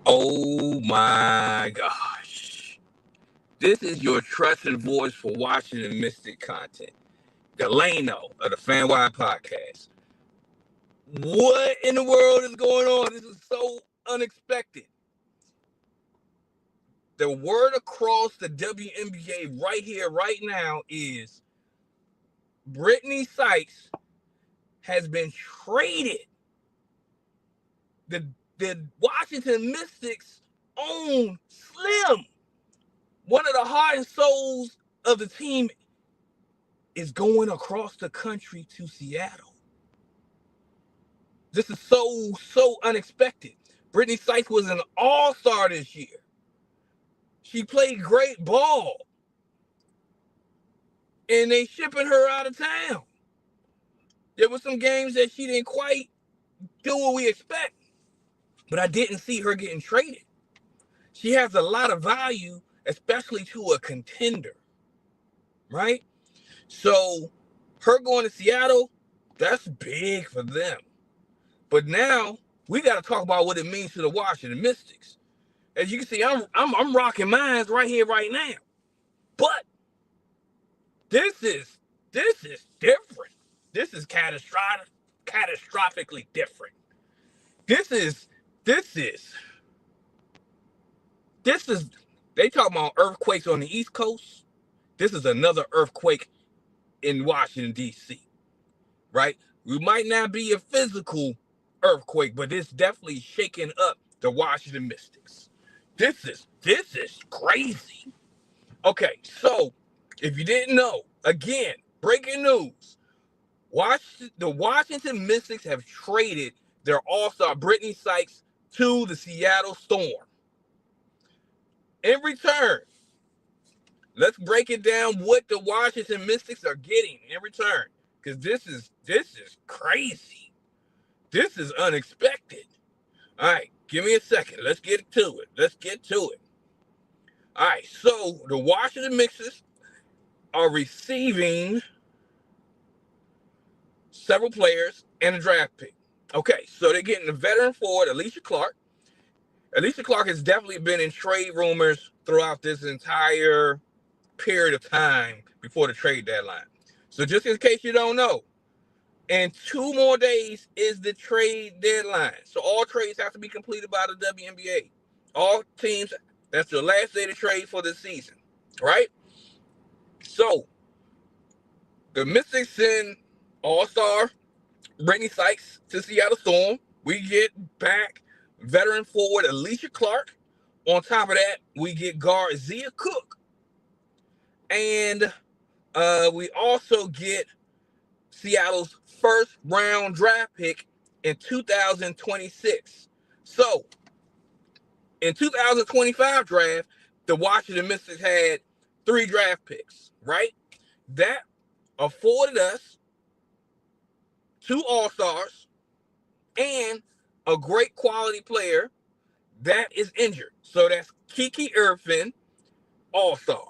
Oh my gosh. This is your trusted voice for Washington Mystic content. Delano of the FanWide Podcast. What in the world is going on? This is so unexpected. The word across the WNBA right here, right now is Brittney Sykes has been traded. The Washington Mystics own Slim, one of the heart and souls of the team, is going across the country to Seattle. This is so unexpected. Brittney Sykes was an all-star this year. She played great ball. And they shipping her out of town. There were some games that she didn't quite do what we expect. But I didn't see her getting traded. She has a lot of value, especially to a contender. Right? So her going to Seattle, that's big for them. But now we got to talk about what it means to the Washington Mystics. As you can see, I'm rocking mines right here, right now. But this is different. This is catastrophically different. This is they talk about earthquakes on the East Coast. This is another earthquake in Washington, D.C. Right? We might not be a physical earthquake, but it's definitely shaking up the Washington Mystics. This is crazy. Okay, so if you didn't know, again, breaking news. The Washington Mystics have traded their all-star Brittney Sykes to the Seattle Storm. In return, let's break it down what the Washington Mystics are getting in return, because this is crazy. This is unexpected. All right, give me a second. Let's get to it. All right, so the Washington Mystics are receiving several players and a draft pick. Okay, so they're getting a veteran forward, Alysha Clark. Alysha Clark has definitely been in trade rumors throughout this entire period of time before the trade deadline. So just in case you don't know, in 2 more days is the trade deadline. So all trades have to be completed by the WNBA. All teams, that's the last day to trade for the season, right? So the Mystics send all-star Brittney Sykes to Seattle Storm. We get back veteran forward Alysha Clark. On top of that, we get guard Zia Cooke. And we also get Seattle's first round draft pick in 2026. So, in 2025 draft, the Washington Mystics had 3 draft picks, right? That afforded us 2 all-stars and a great quality player that is injured. So that's Kiki Irvin, all-star.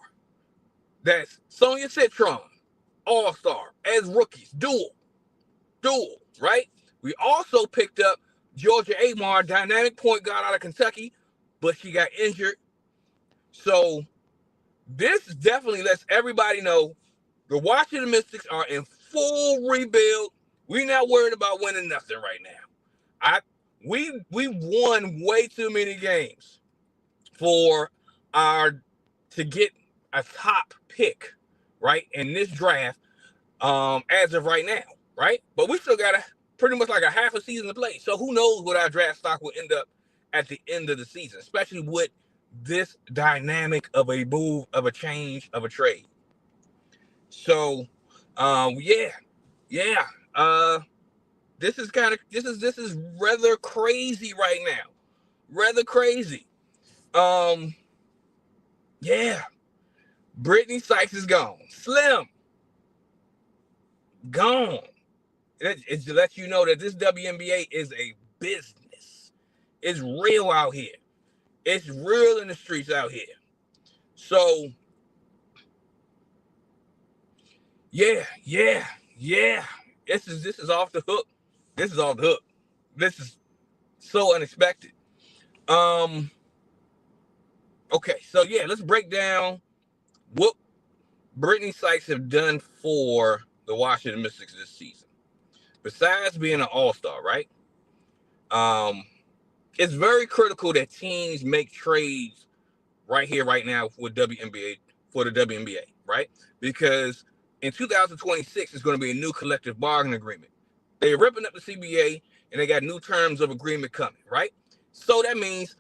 That's Sonia Citron, all-star, as rookies, dual, right? We also picked up Georgia Amar, dynamic point guard out of Kentucky, but she got injured. So this definitely lets everybody know the Washington Mystics are in full rebuild. We're not worried about winning nothing right now. We won way too many games to get a top pick, right, in this draft, as of right now, right? But we still got pretty much like a half a season to play. So who knows what our draft stock will end up at the end of the season, especially with this dynamic of a move, of a change, of a trade. So, this is rather crazy right now. Rather crazy. Brittney Sykes is gone. Slim, gone. It lets you know that this WNBA is a business. It's real out here. It's real in the streets out here. So, yeah. This is off the hook. This is so unexpected. Okay, so yeah, let's break down what Brittney Sykes have done for the Washington Mystics this season. Besides being an all-star, right? It's very critical that teams make trades right here, right now with WNBA for the WNBA, right? Because in 2026, it's going to be a new collective bargaining agreement. They're ripping up the CBA and they got new terms of agreement coming, right? So that means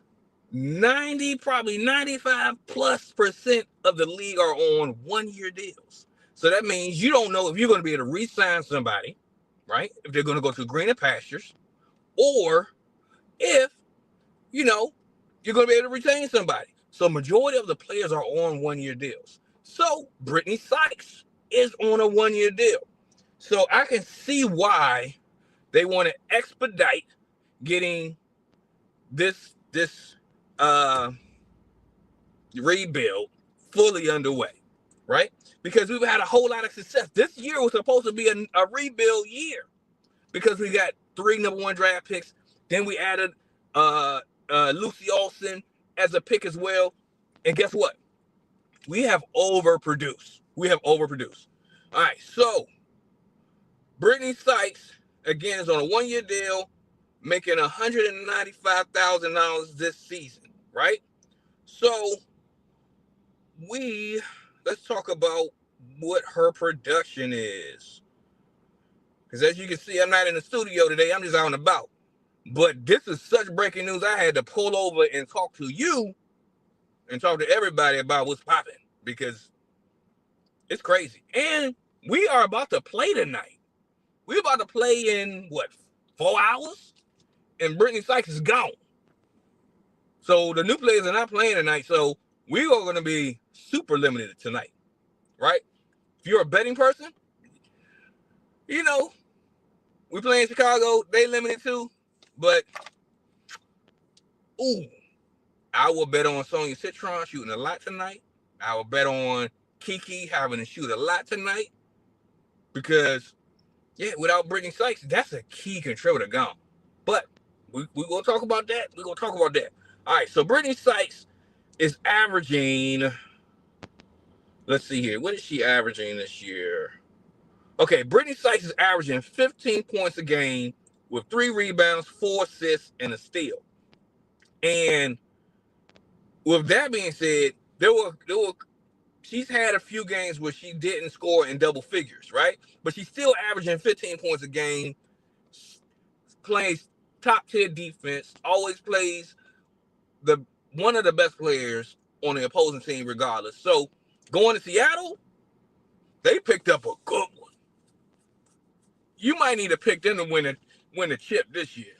90, probably 95+% of the league are on 1-year deals. So that means you don't know if you're going to be able to re-sign somebody, right? If they're going to go to greener pastures, or if, you're going to be able to retain somebody. So majority of the players are on 1-year deals. So Brittney Sykes is on a 1-year deal. So I can see why they want to expedite getting this rebuild fully underway, right? Because we've had a whole lot of success. This year was supposed to be a rebuild year because we got 3 number 1 draft picks. Then we added Lucy Olsen as a pick as well. And guess what? We have overproduced. All right, so Brittney Sykes, again, is on a 1-year deal, making $195,000 this season, right? So let's talk about what her production is. Because as you can see, I'm not in the studio today. I'm just out and about. But this is such breaking news. I had to pull over and talk to you and talk to everybody about what's popping because it's crazy. And we are about to play tonight. We're about to play in, 4 hours? And Brittney Sykes is gone. So the new players are not playing tonight. So we are going to be super limited tonight, right? If you're a betting person, we play in Chicago. They limited too. But, I will bet on Sonia Citron shooting a lot tonight. I will bet on Kiki having to shoot a lot tonight. Because, without Brittney Sykes, that's a key contributor gone. But we're going to talk about that. All right, so Brittney Sykes is averaging, let's see here. What is she averaging this year? Okay, Brittney Sykes is averaging 15 points a game with 3 rebounds, 4 assists, and a steal. And with that being said, she's had a few games where she didn't score in double figures, right? But she's still averaging 15 points a game, plays top-tier defense, always plays one of the best players on the opposing team regardless. So going to Seattle, they picked up a good one. You might need to pick them to win the chip this year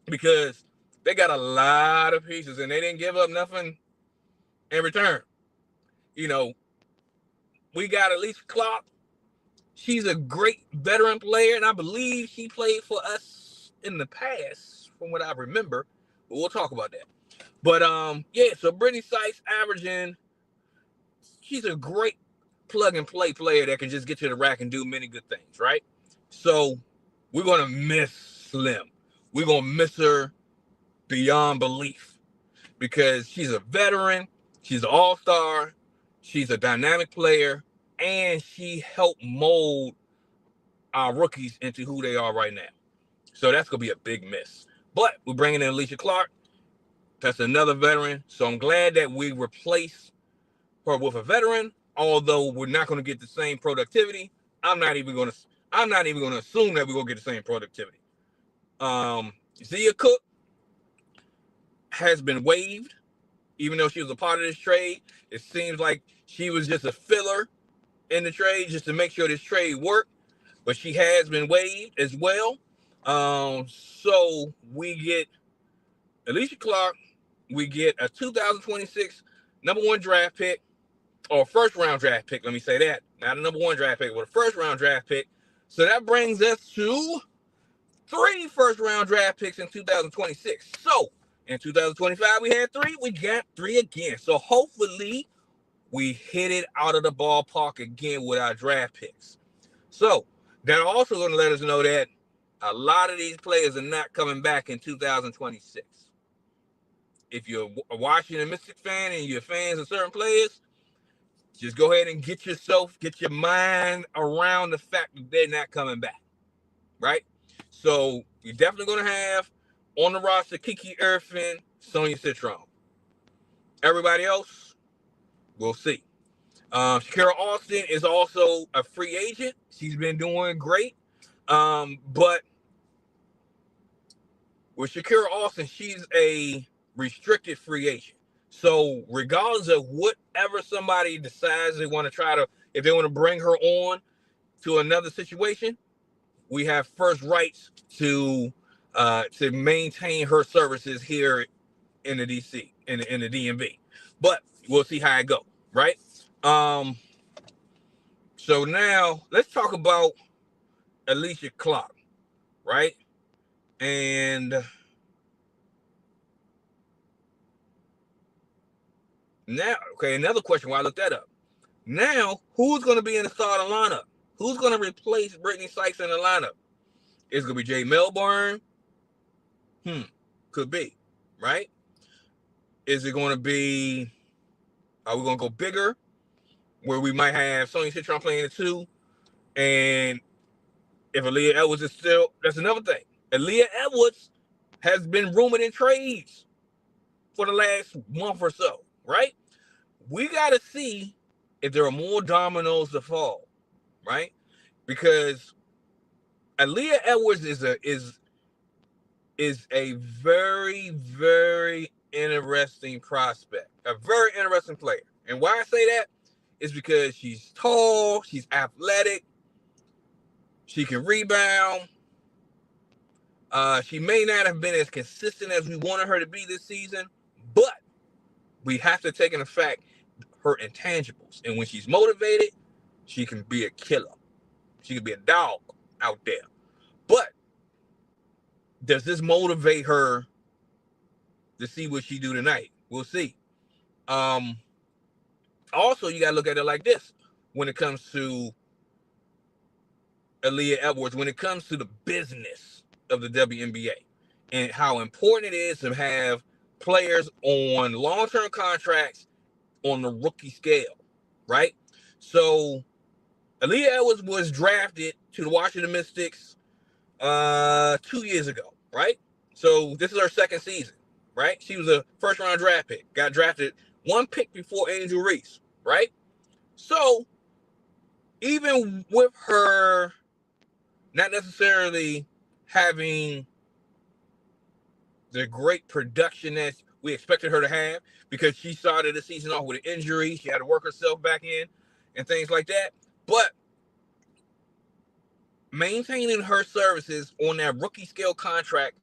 because they got a lot of pieces and they didn't give up nothing in return. We got Alysha Clark. She's a great veteran player, and I believe she played for us in the past, from what I remember. But we'll talk about that. But so Brittney Sykes she's a great plug-and-play player that can just get to the rack and do many good things, right? So we're going to miss Slim. We're going to miss her beyond belief because she's a veteran, she's an all-star, she's a dynamic player, and she helped mold our rookies into who they are right now. So that's going to be a big miss. But we're bringing in Alysha Clark. That's another veteran. So I'm glad that we replace her with a veteran, although we're not going to get the same productivity. I'm not even going to assume that we're going to get the same productivity. Zia Cooke has been waived, even though she was a part of this trade. It seems like she was just a filler in the trade just to make sure this trade worked, but she has been waived as well. So we get Alysha Clark, we get a 2026 number 1 draft pick, or first round draft pick, let me say that. Not a number 1 draft pick, but a first round draft pick. So that brings us to 3 first round draft picks in 2026. So in 2025, we had 3. We got 3 again. So hopefully we hit it out of the ballpark again with our draft picks. So they're also going to let us know that a lot of these players are not coming back in 2026. if you're a Washington Mystics fan and you're fans of certain players, just go ahead and get your mind around the fact that they're not coming back, right? So you're definitely going to have on the roster Kiki Irvin, Sonia Citron. Everybody else, we'll see. Shakira Austin is also a free agent. She's been doing great. But with Shakira Austin, she's a restricted free agent. So regardless of whatever somebody decides they want to try to, if they want to bring her on to another situation, we have first rights to maintain her services here in the DC, in the DMV. But we'll see how it go, right? So now let's talk about Alysha Clark, right? And now, okay, another question why I looked that up. Now, who's going to be in the starting lineup? Who's going to replace Brittney Sykes in the lineup? Is it going to be Jay Melbourne? Could be, right? Is it going to be, are we going to go bigger, where we might have Sonya Citron playing the 2? And if Aaliyah Edwards is still, that's another thing. Aaliyah Edwards has been rumored in trades for the last month or so, right? We got to see if there are more dominoes to fall, right? Because Aaliyah Edwards is a very, very interesting prospect, a very interesting player. And why I say that is because she's tall, she's athletic, she can rebound. She may not have been as consistent as we wanted her to be this season, but we have to take into fact her intangibles. And when she's motivated, she can be a killer. She can be a dog out there. But does this motivate her to see what she do tonight? We'll see. Also, you got to look at it like this when it comes to Aaliyah Edwards, when it comes to the business of the WNBA and how important it is to have players on long-term contracts on the rookie scale, right? So Aaliyah Edwards was drafted to the Washington Mystics 2 years ago, right? So this is her second season, right? She was a first-round draft pick, got drafted one pick before Angel Reese, right? So even with her not necessarily having the great production that we expected her to have, because she started the season off with an injury, she had to work herself back in and things like that, but maintaining her services on that rookie scale contract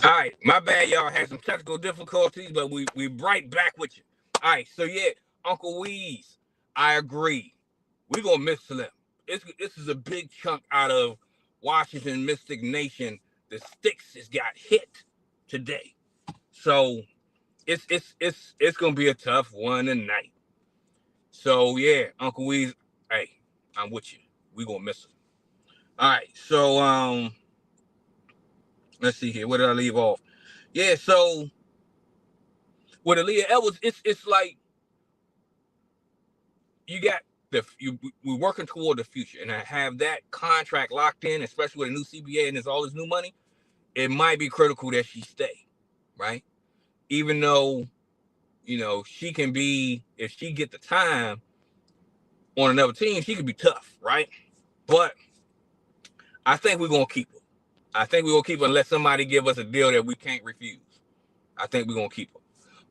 All right, my bad, y'all had some technical difficulties, but we right back with you. All right, so yeah, Uncle Weeze, I agree. We're gonna miss Slim. This is a big chunk out of Washington Mystic Nation. The sticks has got hit today, so it's gonna be a tough one tonight. So yeah, Uncle Weeze, hey, I'm with you. We gonna miss him. All right, so let's see here. Where did I leave off? Yeah, so with Aaliyah Edwards, it's like you got we're working toward the future, and I have that contract locked in, especially with a new CBA and there's all this new money. It might be critical that she stay, right? Even though she can be, if she get the time on another team, she could be tough, right? But I think we're gonna keep her. I think we're gonna keep her unless somebody give us a deal that we can't refuse. I think we're gonna keep her.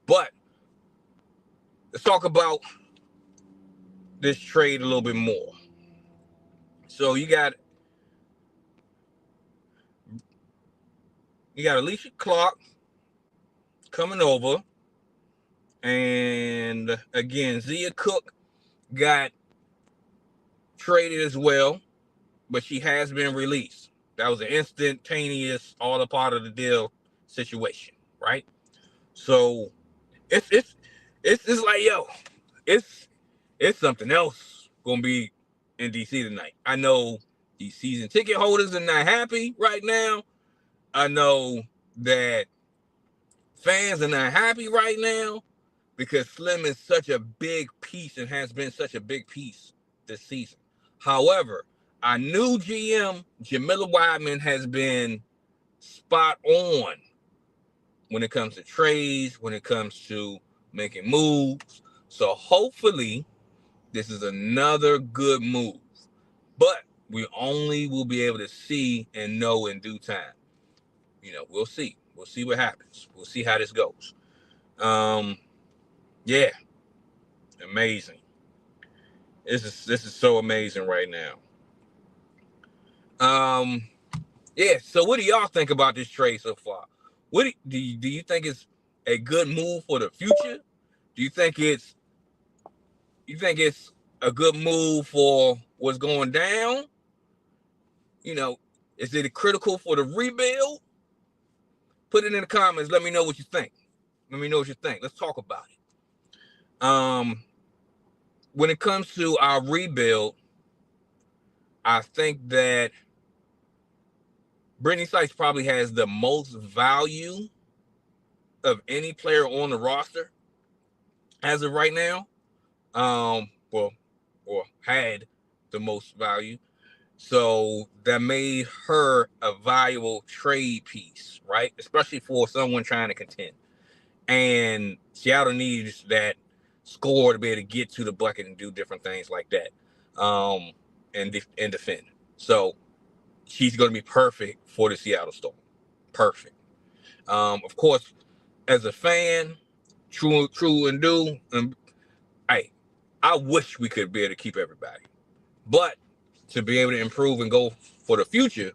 But let's talk about this trade a little bit more. So you got Alysha Clark coming over, and again, Zia Cooke got traded as well, but she has been released. That was an instantaneous, all a part of the deal situation, right? So it's like, yo, it's something else gonna be in DC tonight. I know these season ticket holders are not happy right now. I know that fans are not happy right now because Slim is such a big piece and has been such a big piece this season. However, our new GM, Jamila Wideman, has been spot on when it comes to trades, when it comes to making moves. So hopefully this is another good move. But we only will be able to see and know in due time. We'll see. We'll see what happens. We'll see how this goes. Yeah. Amazing. This is so amazing right now. Yeah, so what do y'all think about this trade so far? What do you think it's a good move for the future? Do you think it's a good move for what's going down? Is it critical for the rebuild? Put it in the comments. Let me know what you think. Let's talk about it. When it comes to our rebuild, I think that Brittney Sykes probably has the most value of any player on the roster as of right now. Or had the most value. So that made her a valuable trade piece, right? Especially for someone trying to contend. And Seattle needs that score to be able to get to the bucket and do different things like that, and defend. So she's going to be perfect for the Seattle Storm. Perfect. Of course, as a fan, true and do, I wish we could be able to keep everybody. But to be able to improve and go for the future,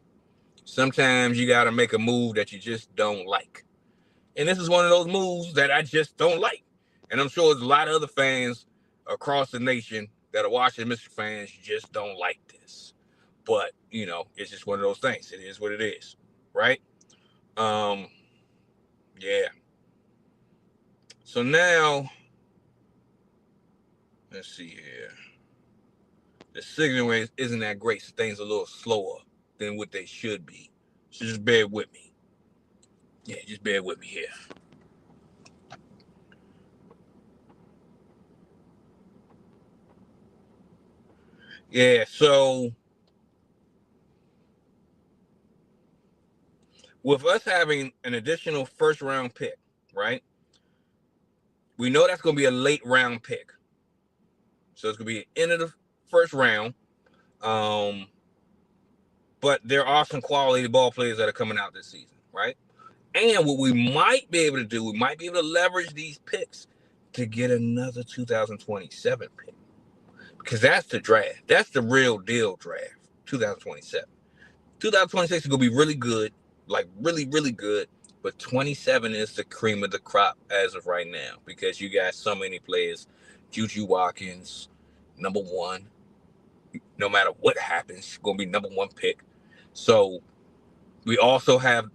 sometimes you got to make a move that you just don't like. And this is one of those moves that I just don't like. And I'm sure there's a lot of other fans across the nation that are Washington Mystics fans just don't like this. But, it's just one of those things. It is what it is, right? Yeah. So now, let's see here. The signal rate isn't that great, so things are a little slower than what they should be. So just bear with me. Yeah, just bear with me here. Yeah, so with us having an additional first round pick, right? We know that's going to be a late round pick. So it's going to be the end of the first round. But there are some quality ball players that are coming out this season, right? And what we might be able to do, we might be able to leverage these picks to get another 2027 pick. Because that's the draft. That's the real deal draft, 2027. 2026 is going to be really good. like really, really good. But 27 is the cream of the crop as of right now because you got so many players. Juju Watkins, number one. No matter what happens, going to be number one pick. So we also have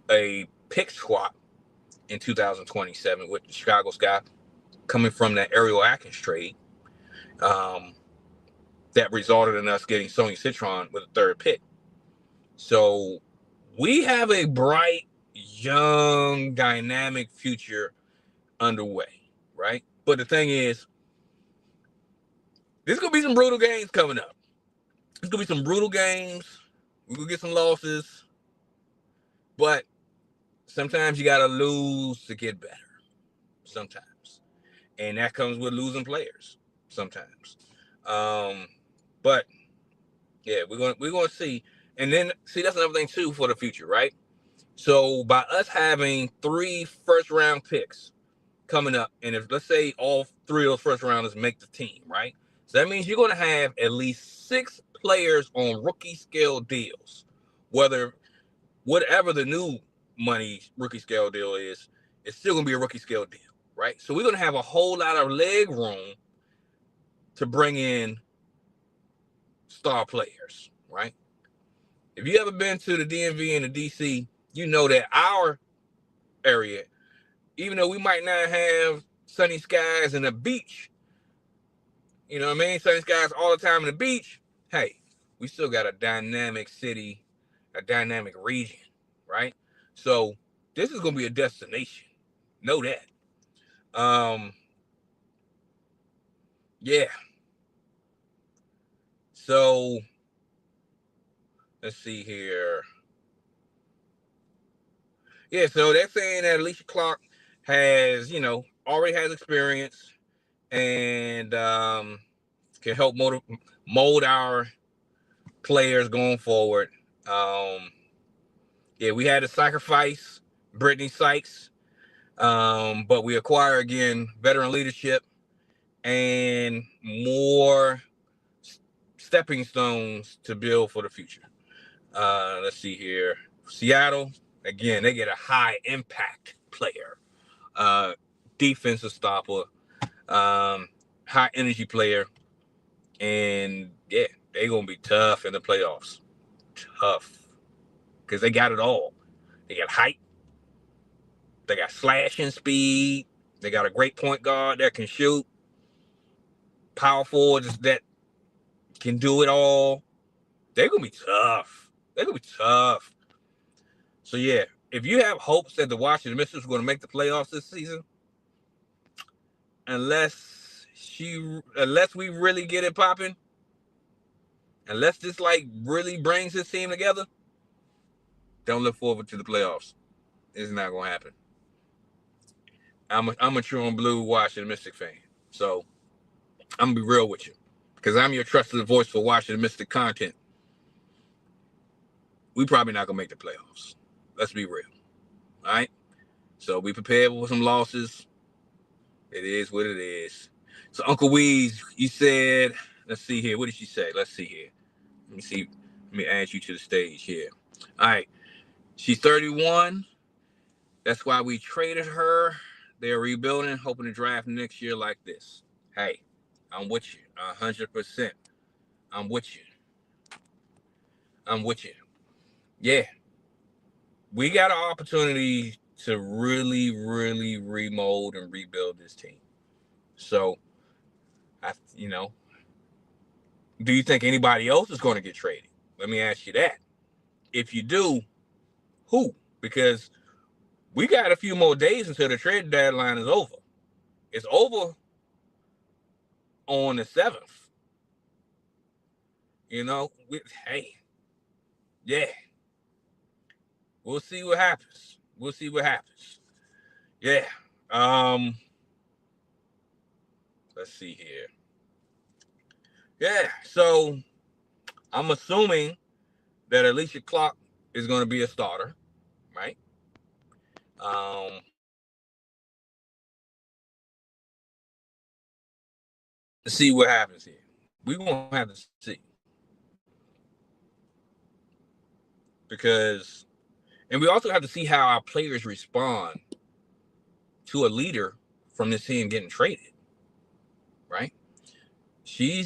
a pick swap in 2027 with the Chicago Sky coming from that Ariel Atkins trade that resulted in us getting Sony Citron with a third pick. So we have a bright, young, dynamic future underway, right? But the thing is, there's going to be some brutal games coming up. There's going to be some brutal games. We're going to get some losses. But sometimes you got to lose to get better. Sometimes. And that comes with losing players sometimes. But yeah, we're going to see. And then see, that's another thing too for the future, right? So by us having 3 first-round picks coming up, and if let's say all 3 of those first rounders make the team, right? So that means you're going to have at least 6 players on rookie scale deals, whatever the new money rookie scale deal is, it's still going to be a rookie scale deal, right? So we're going to have a whole lot of leg room to bring in star players, right? If you ever been to the DMV and the DC, you know that our area, even though we might not have sunny skies and a beach, you know what I mean? Sunny skies all the time in the beach, hey, we still got a dynamic city, a dynamic region, right? So this is going to be a destination. Know that. Yeah. So let's see here. Yeah, so they're saying that Alysha Clark has, already has experience and can help mold our players going forward. Yeah, we had to sacrifice Brittney Sykes, but we acquire again veteran leadership and more stepping stones to build for the future. Let's see here. Seattle, again, they get a high impact player, defensive stopper, high energy player, and yeah, they're gonna be tough in the playoffs. Tough, because they got it all. They got height, they got slashing speed, they got a great point guard that can shoot, power forwards that can do it all. They're gonna be tough. They're gonna be tough. So yeah, if you have hopes that the Washington Mystics are going to make the playoffs this season, unless we really get it popping, unless this really brings this team together, don't look forward to the playoffs. It's not going to happen. I'm a true and blue Washington Mystic fan, so I'm gonna be real with you, because I'm your trusted voice for Washington Mystic content. We probably not gonna make the playoffs. Let's be real. All right. So be prepared for some losses. It is what it is. So Uncle Weeze, you said, let's see here. What did she say? Let's see here. Let me see. Let me add you to the stage here. All right. She's 31. That's why we traded her. They're rebuilding, hoping to draft next year like this. Hey, I'm with you 100%. I'm with you. I'm with you. Yeah. We got an opportunity to really, really remold and rebuild this team. So, do you think anybody else is going to get traded? Let me ask you that. If you do, who? Because we got a few more days until the trade deadline is over. It's over on the 7th. Hey, yeah. We'll see what happens. We'll see what happens. Yeah. Let's see here. Yeah, so I'm assuming that Alysha Clark is going to be a starter, right? Let's see what happens here. We're going to have to see. Because And we also have to see how our players respond to a leader from this team getting traded, right? She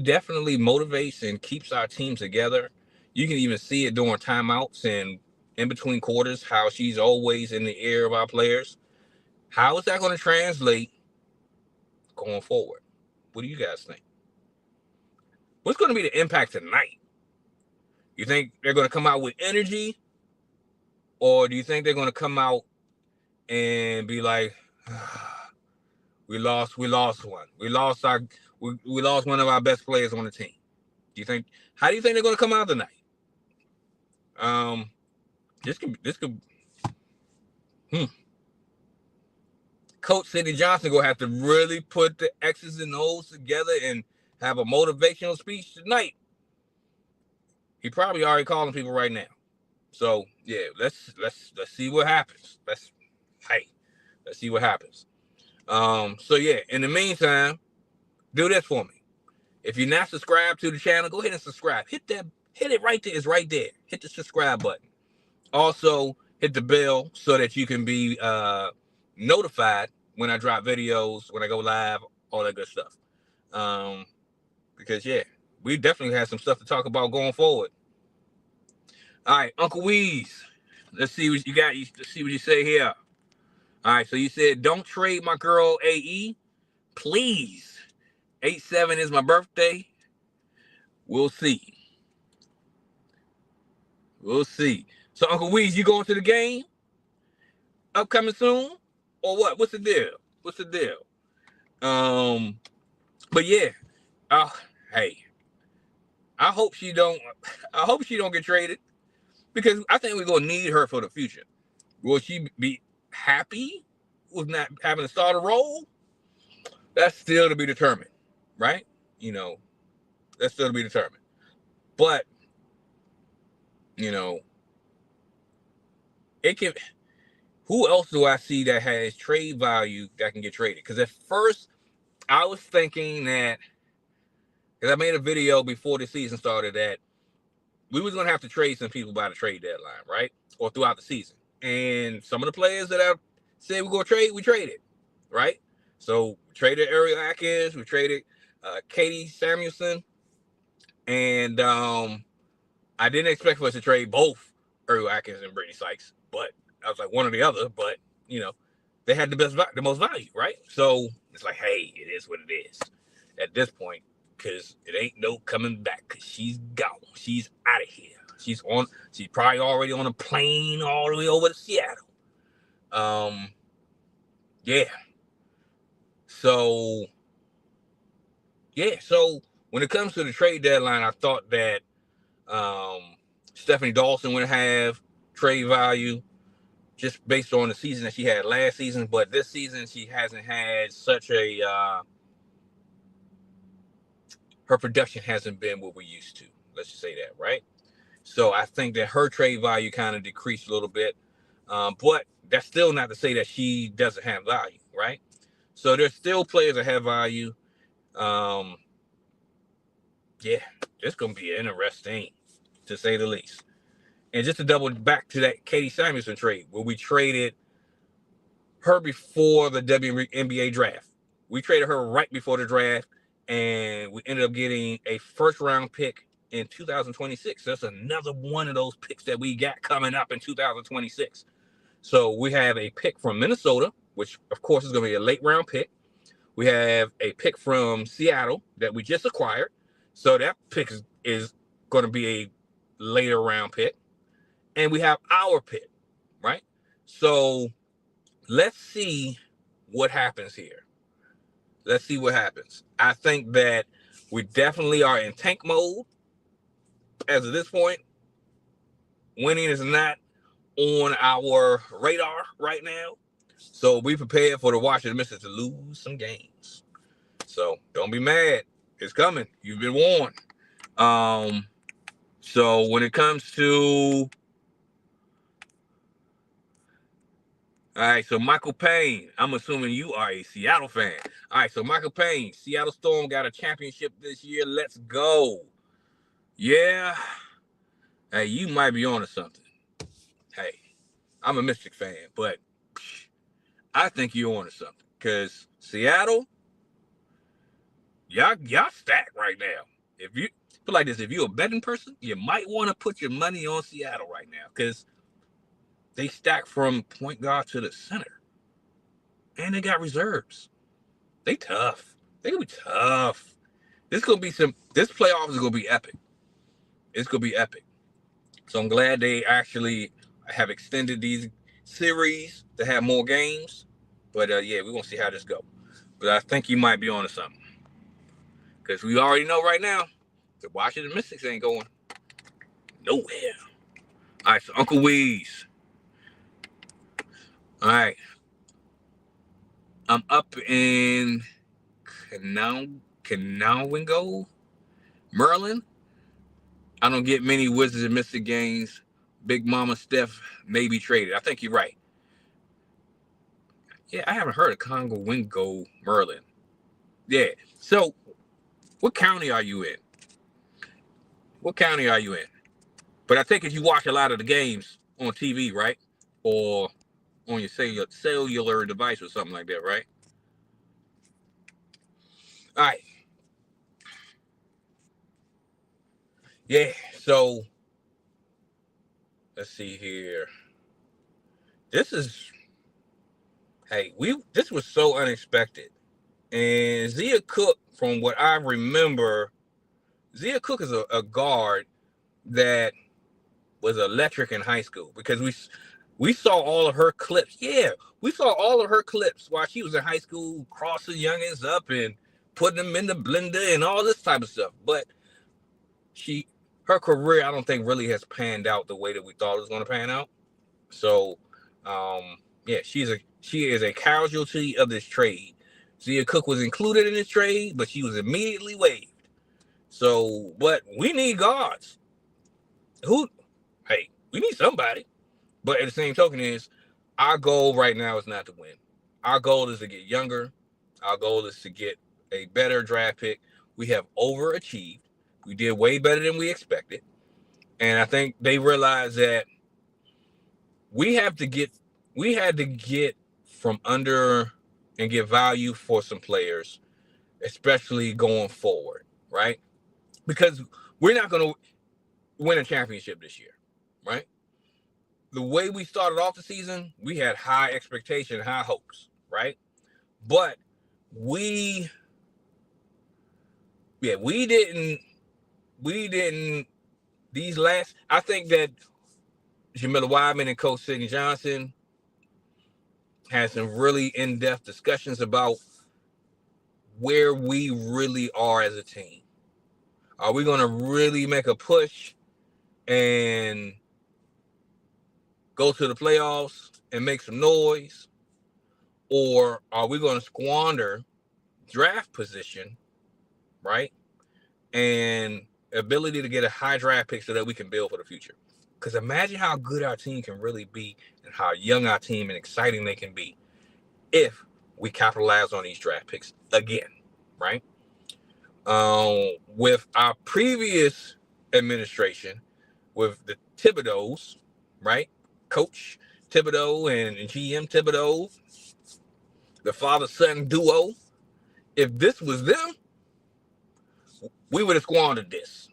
definitely motivates and keeps our team together. You can even see it during timeouts and in between quarters, how she's always in the ear of our players. How is that going to translate going forward? What do you guys think? What's going to be the impact tonight? You think they're going to come out with energy, or do you think they're going to come out and be like, we lost one. We lost one of our best players on the team. How do you think they're going to come out tonight? This could Coach Sidney Johnson gonna have to really put the X's and O's together and have a motivational speech tonight. He probably already calling people right now. So yeah, let's see what happens. Let's see what happens. So yeah, in the meantime, do this for me. If you're not subscribed to the channel, go ahead and subscribe. Hit it right there. It's right there. Hit the subscribe button. Also, hit the bell so that you can be notified when I drop videos, when I go live, all that good stuff. Because yeah, we definitely have some stuff to talk about going forward. All right, Uncle Weeze, let's see what you got. Let's see what you say here. All right, so you said don't trade my girl AE, please. 8/7 is my birthday. We'll see. So Uncle Weeze, you going to the game? Upcoming soon? Or what? What's the deal? But yeah. Hey. I hope she don't get traded, because I think we're gonna need her for the future. Will she be happy with not having to start a role? That's still to be determined, right? That's still to be determined. But it can. Who else do I see that has trade value that can get traded? Because at first, I was thinking that, because I made a video before the season started, that we was going to have to trade some people by the trade deadline, right? Or throughout the season. And some of the players that I said we're going to trade, we traded, right? So we traded Ariel Atkins, we traded Katie Samuelson, and I didn't expect for us to trade both Ariel Atkins and Brittney Sykes, but I was like one or the other, but they had the most value, right? So it's like, hey, it is what it is at this point, because it ain't no coming back, because she's gone. She's out of here. She's probably already on a plane all the way over to Seattle. Yeah. So when it comes to the trade deadline, I thought that Stephanie Dawson would have trade value just based on the season that she had last season, but this season she hasn't had such a her production hasn't been what we used to. Let's just say that, right? So I think that her trade value kind of decreased a little bit, but that's still not to say that she doesn't have value, right? So there's still players that have value. Yeah, it's gonna be interesting, to say the least. And just to double back to that Katie Samuelson trade, where we traded her before the WNBA draft. We traded her right before the draft, and we ended up getting a first-round pick in 2026. That's another one of those picks that we got coming up in 2026. So we have a pick from Minnesota, which, of course, is going to be a late-round pick. We have a pick from Seattle that we just acquired. So that pick is going to be a later-round pick. And we have our pick, right? So let's see what happens here. Let's see what happens. I think that we definitely are in tank mode as of this point. Winning is not on our radar right now. So be prepared for the Washington Mystics to lose some games. So don't be mad. It's coming. You've been warned. So when it comes to... All right, so Michael Payne, I'm assuming you are a Seattle fan. All right, so Michael Payne, Seattle Storm got a championship this year. Let's go. Yeah. hey, you might be onto something. Hey, I'm a Mystic fan, but I think you're onto something. Because Seattle, y'all stacked right now. If you put like this, if you're a betting person, you might want to put your money on Seattle right now because they stack from point guard to the center, and they got reserves. They tough. They gonna be tough. This playoff is gonna be epic. It's gonna be epic. So I'm glad they actually have extended these series to have more games. But yeah, we're gonna see how this goes. But I think you might be onto something. Because we already know right now, the Washington Mystics ain't going nowhere. All right, so Uncle Weeze. All right. I'm up in Canowingo, Maryland. I don't get many Wizards and Mystic games. Big Mama Steph may be traded. I think you're right. Yeah, I haven't heard of Congo Wingo, Maryland. Yeah. So, what county are you in? What county are you in? But I think if you watch a lot of the games on TV, right? Or on your cellular device or something like that, right? All right. Yeah. So, let's see here. This was so unexpected. And Zia Cooke, from what I remember, Zia Cooke is a guard that was electric in high school because we saw all of her clips. Yeah, we saw all of her clips while she was in high school, crossing youngins up and putting them in the blender and all this type of stuff. But her career, I don't think really has panned out the way that we thought it was going to pan out. So, yeah, she is a casualty of this trade. Zia Cooke was included in this trade, but she was immediately waived. So, but we need guards. Hey, we need somebody. But at the same token is, our goal right now is not to win. Our goal is to get younger. Our goal is to get a better draft pick. We have overachieved. We did way better than we expected. And I think they realized that we had to get from under and get value for some players, especially going forward, right? Because we're not going to win a championship this year, right? The way we started off the season, we had high expectation, high hopes, right? But we didn't I think that Jamila Wideman and Coach Sidney Johnson had some really in-depth discussions about where we really are as a team. Are we going to really make a push and go to the playoffs and make some noise? Or are we going to squander draft position, right? And ability to get a high draft pick so that we can build for the future. Because imagine how good our team can really be and how young our team and exciting they can be if we capitalize on these draft picks again, right? With our previous administration, with the Thibodeaus, right? Coach Thibodeau and GM Thibodeau, the father-son duo, if this was them, we would have squandered this,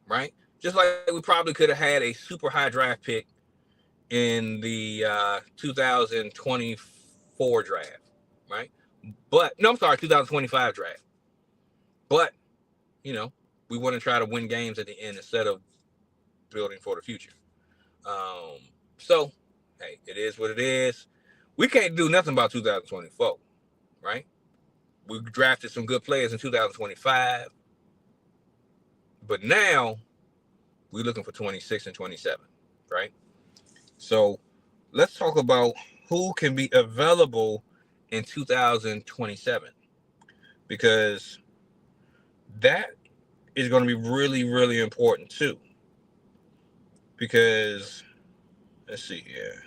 right? Just like we probably could have had a super high draft pick in the 2024 draft, right? But, no, I'm sorry, 2025 draft. But, we want to try to win games at the end instead of building for the future. So, hey, it is what it is. We can't do nothing about 2024, right? We drafted some good players in 2025. But now, we're looking for 26 and 27, right? So, let's talk about who can be available in 2027. Because that is going to be really, really important too. Because, let's see here.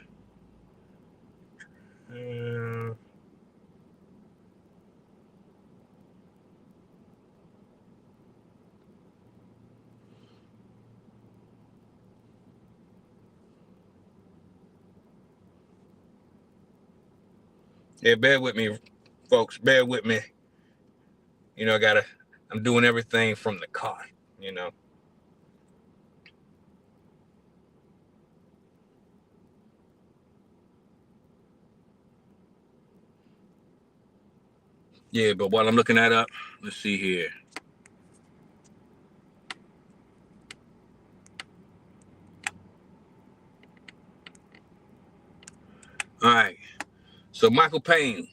Yeah, bear with me, folks. Bear with me. You know, I'm doing everything from the car, you know. Yeah, but while I'm looking that up, let's see here. All right. So Michael Payne,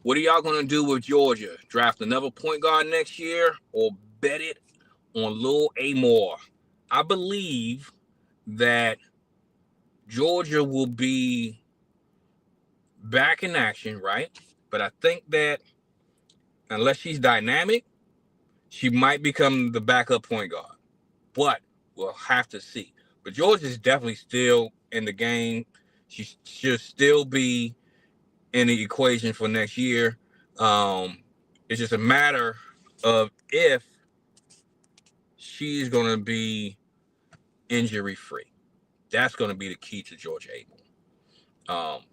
what are y'all gonna do with Georgia? Draft another point guard next year, or bet it on Lil Amore? I believe that Georgia will be back in action, right? But I think that unless she's dynamic, she might become the backup point guard. But we'll have to see. But Georgia's definitely still in the game. She should still be in the equation for next year. It's just a matter of if she's going to be injury free. That's going to be the key to Georgia Able.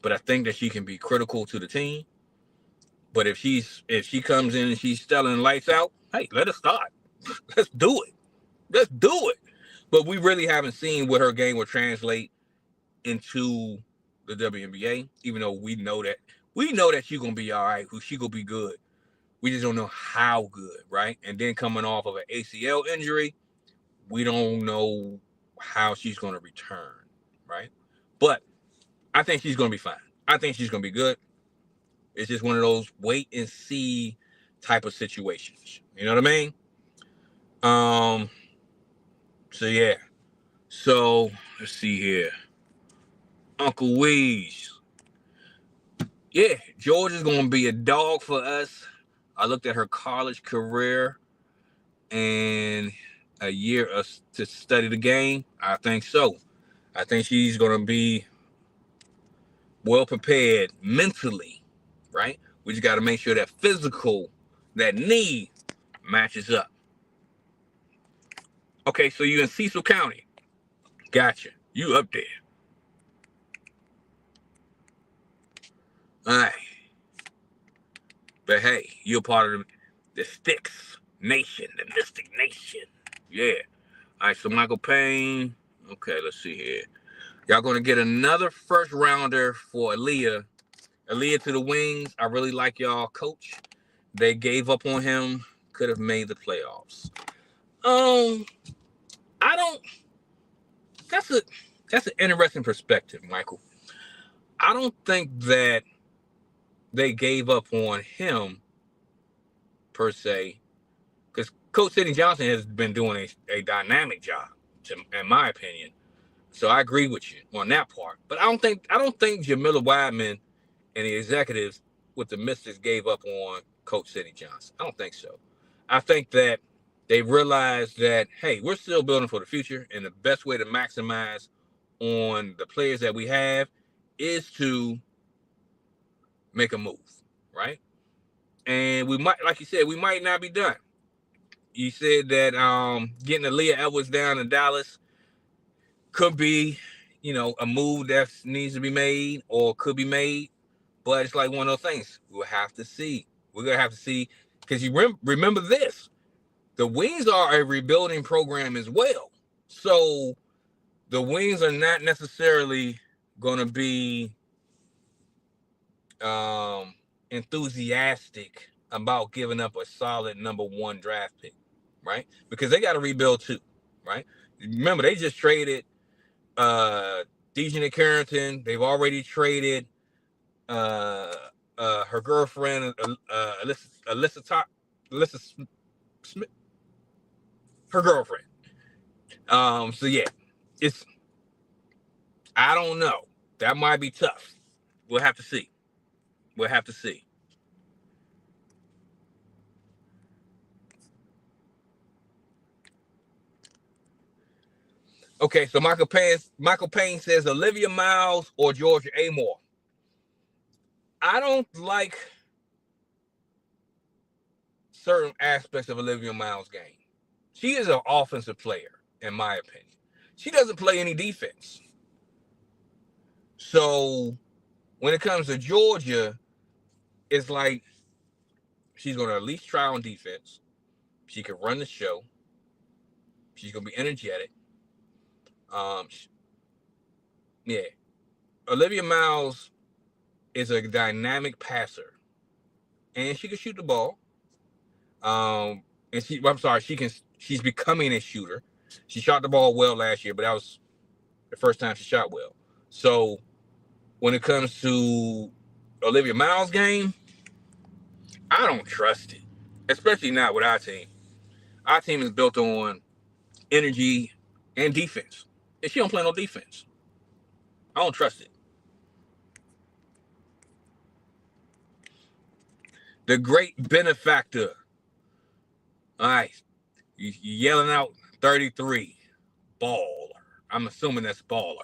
But I think that she can be critical to the team. But if she comes in and she's selling lights out, hey, let her start. Let's do it. Let's do it. But we really haven't seen what her game will translate into the WNBA, even though we know that she's gonna be all right, she gonna be good. We just don't know how good, right? And then coming off of an ACL injury, we don't know how she's gonna return, right? But I think she's gonna be fine. I think she's gonna be good. It's just one of those wait and see type of situations. You know what I mean? So yeah. So let's see here. Uncle Weeze. Yeah, Georgia's gonna be a dog for us. I looked at her college career and a year to study the game. I think so. I think she's gonna be well prepared mentally, right? We just got to make sure that that knee matches up. Okay, so you in Cecil County. Gotcha. You up there. All right. But hey, you're part of the Sticks Nation, the Mystic Nation. Yeah. All right, so Michael Payne. Okay, let's see here. Y'all going to get another first rounder for Aaliyah. Aaliyah to the Wings. I really like y'all coach. They gave up on him. Could have made the playoffs. I don't. That's an interesting perspective, Michael. I don't think that they gave up on him per se, because Coach Sidney Johnson has been doing a dynamic job, in my opinion. So I agree with you on that part. But I don't think Jamila Wideman and the executives with the Mystics gave up on Coach Sidney Johnson. I don't think so. I think that they realized that, hey, we're still building for the future, and the best way to maximize on the players that we have is to make a move, right? And we might, like you said, we might not be done. You said that getting Aaliyah Edwards down in Dallas could be, a move that needs to be made or could be made, but it's like one of those things. We'll have to see. We're gonna have to see, because you remember this: the Wings are a rebuilding program as well. So the Wings are not necessarily going to be enthusiastic about giving up a solid number one draft pick, right? Because they got to rebuild too, right? Remember, they just traded Dejanay Carrington. They've already traded her girlfriend, Alysha Smith, her girlfriend. So yeah, I don't know. That might be tough. We'll have to see. Okay, so Michael Payne says Olivia Miles or Georgia Amore. I don't like certain aspects of Olivia Miles' game. She is an offensive player, in my opinion. She doesn't play any defense. So when it comes to Georgia, it's like she's going to at least try on defense. She can run the show. She's going to be energetic. Yeah. Olivia Miles is a dynamic passer, and she can shoot the ball. And she's becoming a shooter. She shot the ball well last year, but that was the first time she shot well. So when it comes to Olivia Miles' game, I don't trust it, especially not with our team. Our team is built on energy and defense, and she don't play no defense. I don't trust it. The great benefactor. All right, you yelling out 33, baller. I'm assuming that's baller.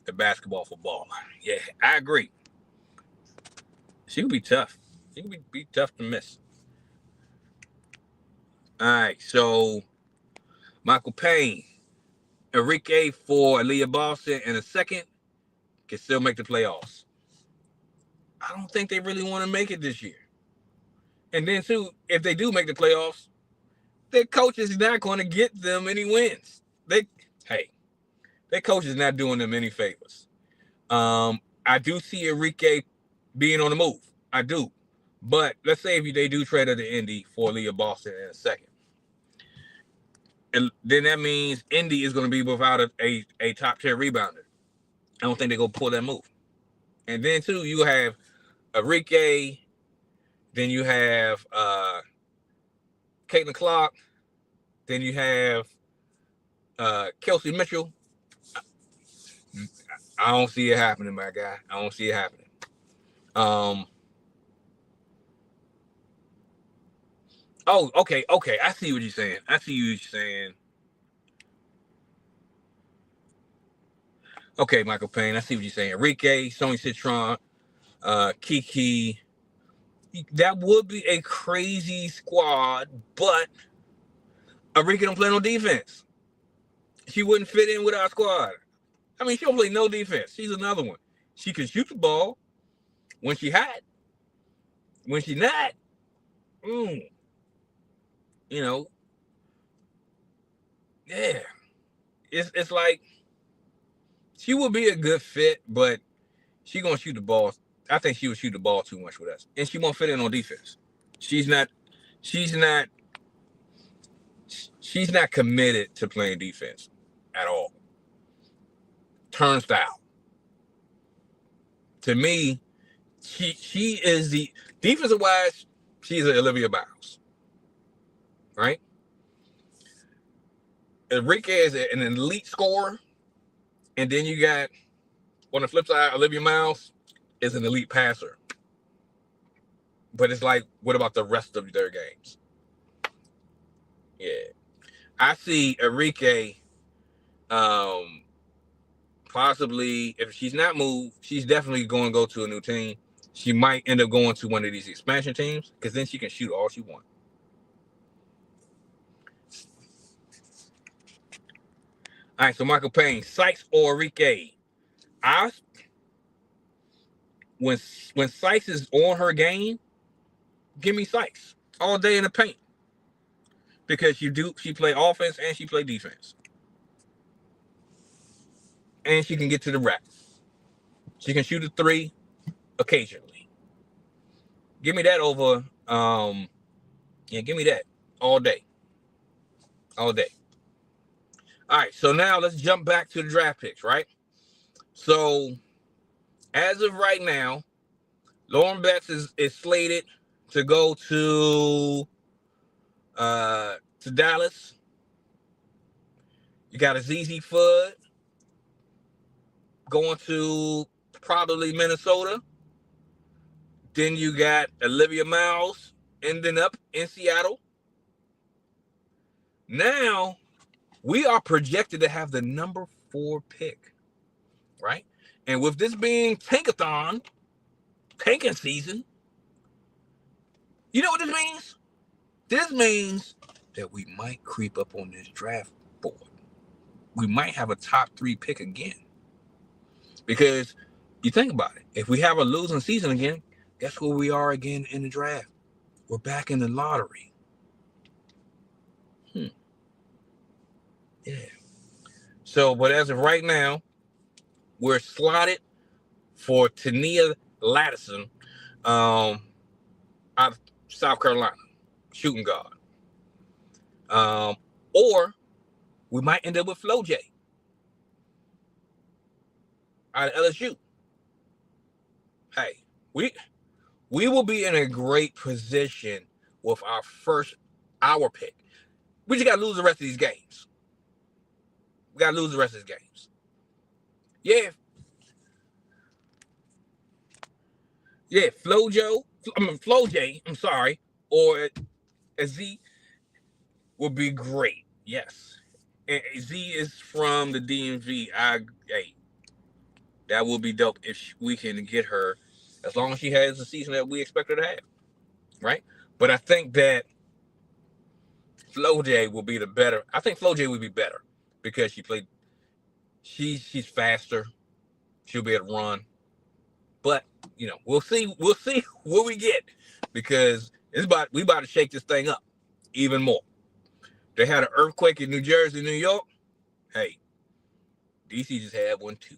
The basketball for baller. Yeah, I agree. She could be tough. She could be tough to miss. All right, so Michael Payne, Enrique for Aaliyah Boston in a second can still make the playoffs. I don't think they really want to make it this year. And then, too, if they do make the playoffs, their coach is not going to get them any wins. Their coach is not doing them any favors. I do see Enrique being on the move. I do. But let's say if they do trade her to Indy for Aaliyah Boston in a second. And then that means Indy is going to be without a top 10 rebounder. I don't think they're going to pull that move. And then, too, you have Enrique. Then you have Caitlin Clark. Then you have Kelsey Mitchell. I don't see it happening, my guy. I don't see it happening. Oh, okay. I see what you're saying. Okay, Michael Payne, I see what you're saying. Enrique, Sony Citron, Kiki. That would be a crazy squad, but Enrique don't play no defense. She wouldn't fit in with our squad. I mean, she don't play no defense. She's another one. She can shoot the ball when she hot. When she not, yeah. It's like she would be a good fit, but she gonna shoot the ball. I think she would shoot the ball too much with us, and she won't fit in on defense. She's not committed to playing defense at all. Turnstile. To me, she is the defensive wise. She's an Olivia Miles, right? Enrique is an elite scorer, and then you got on the flip side, Olivia Miles is an elite passer. But it's like, what about the rest of their games? Yeah. I see Enrique possibly, if she's not moved, she's definitely going to go to a new team. She might end up going to one of these expansion teams because then she can shoot all she wants. All right, so Michael Payne, Sykes or Enrique? When Sykes is on her game, give me Sykes all day in the paint because she play offense and she play defense, and she can get to the rack. She can shoot a three occasionally. Give me that over. Give me that all day. All right, so now let's jump back to the draft picks, right? So as of right now, Lauren Betts is slated to go to Dallas. You got a ZZ Fudd going to probably Minnesota. Then you got Olivia Miles ending up in Seattle. Now, we are projected to have the number 4 pick, right? And with this being tanking season, you know what this means? This means that we might creep up on this draft board. We might have a top 3 pick again. Because you think about it. If we have a losing season again, Guess where we are again in the draft? We're back in the lottery. Yeah. So, but as of right now, we're slotted for Tania Lattison, out of South Carolina, shooting guard. Or we might end up with Flo J out of LSU. Hey, we will be in a great position with our pick. We just got to lose the rest of these games. We got to lose the rest of these games. Yeah. Yeah, Flo J, I'm sorry, or Z would be great. Yes. And Z is from the DMV. Hey, that would be dope if we can get her, as long as she has the season that we expect her to have. Right? But I think that Flo J will be the better. I think Flo J would be better because she's faster. She'll be able to run. But, we'll see what we get, because we about to shake this thing up even more. They had an earthquake in New Jersey, New York. Hey, DC just had one too.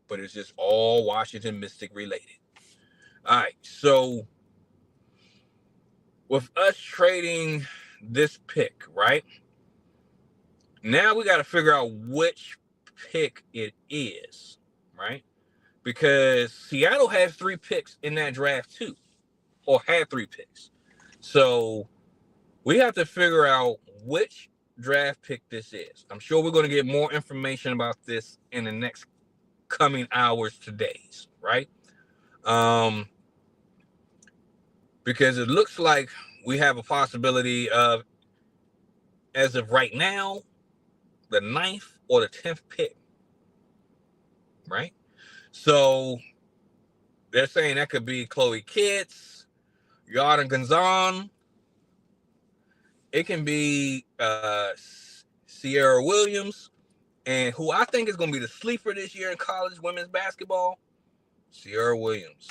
But it's just all Washington Mystic related. All right, so with us trading this pick, right? Now we got to figure out which pick it is, right? Because Seattle has 3 picks in that draft too, or had 3 picks. So we have to figure out which draft pick this is. I'm sure we're going to get more information about this in the next coming hours to days, right? Because it looks like we have a possibility of, as of right now, the 9th or the 10th pick, right? So they're saying that could be Chloe Kitts, Yarden Gonzalez. It can be Sierra Williams, and who I think is going to be the sleeper this year in college women's basketball, Sierra Williams.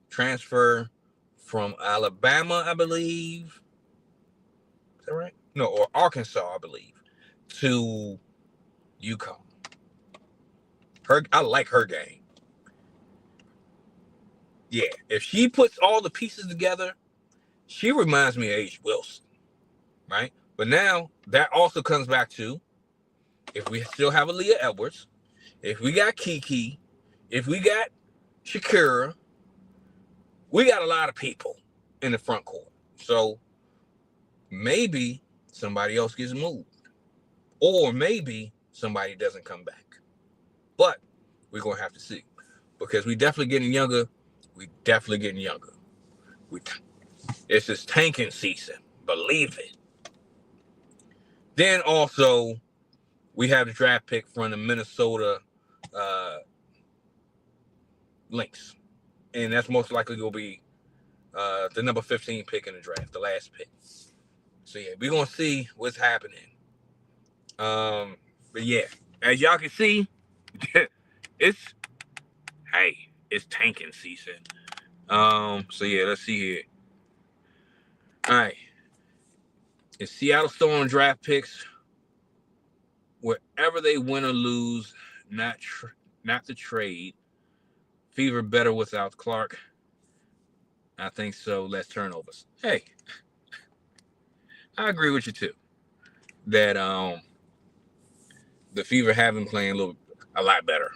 Transfer from Alabama, I believe. Is that right? No, or Arkansas, I believe, to UConn. I like her game. Yeah, if she puts all the pieces together, she reminds me of H. Wilson, right? But now that also comes back to, if we still have Aaliyah Edwards, if we got Kiki, if we got Shakira, we got a lot of people in the front court. So maybe somebody else gets moved, or maybe somebody doesn't come back. But we're going to have to see, because we definitely getting younger. It's just tanking season. Believe it. Then also, we have the draft pick from the Minnesota Lynx. And that's most likely going to be the number 15 pick in the draft, the last pick. So, yeah, we're going to see what's happening. But, yeah, as y'all can see, it's tanking season. So, yeah, let's see here. All right. Is Seattle still on draft picks? Wherever they win or lose, not to trade. Fever better without Clark. I think so. Less turnovers. Hey, I agree with you too. That the Fever have been playing a lot better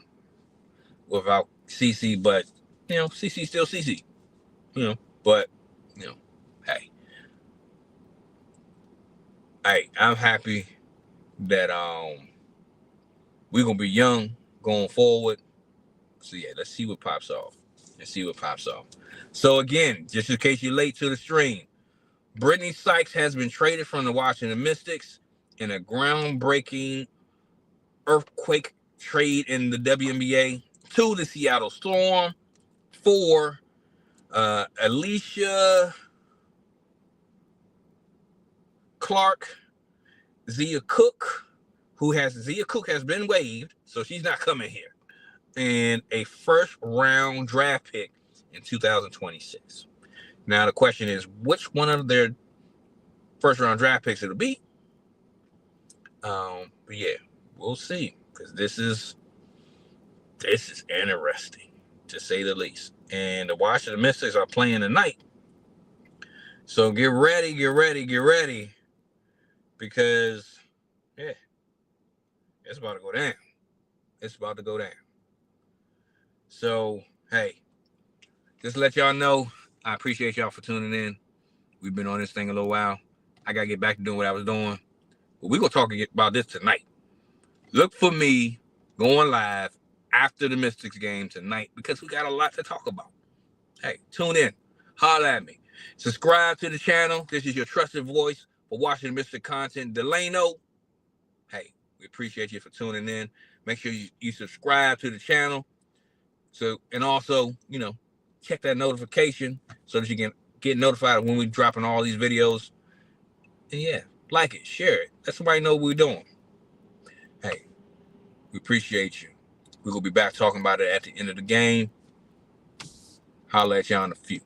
without CC, but CC still CC. But hey, I'm happy that we're gonna be young going forward. So yeah, let's see what pops off. So again, just in case you're late to the stream, Brittney Sykes has been traded from the Washington Mystics in a groundbreaking earthquake trade in the WNBA to the Seattle Storm for Alysha Clark, Zia Cooke, Zia Cooke has been waived, so she's not coming here, and a first-round draft pick in 2026. Now the question is, which one of their first round draft picks it'll be? But yeah, we'll see, because this is interesting, to say the least. And the Washington Mystics are playing tonight, so get ready, because yeah, it's about to go down. So hey, just to let y'all know, I appreciate y'all for tuning in. We've been on this thing a little while. I gotta get back to doing what I was doing, but we're gonna talk about this tonight. Look for me going live after the Mystics game tonight, because we got a lot to talk about. Hey, tune in, holler at me, subscribe to the channel. This is your trusted voice for Washington Mystic content, Delano. Hey, we appreciate you for tuning in. Make sure you subscribe to the channel. So, and also, check that notification so that you can get notified when we're dropping all these videos. And yeah, like it, share it. Let somebody know what we're doing. Hey, we appreciate you. We're going to be back talking about it at the end of the game. Holler at y'all in a few.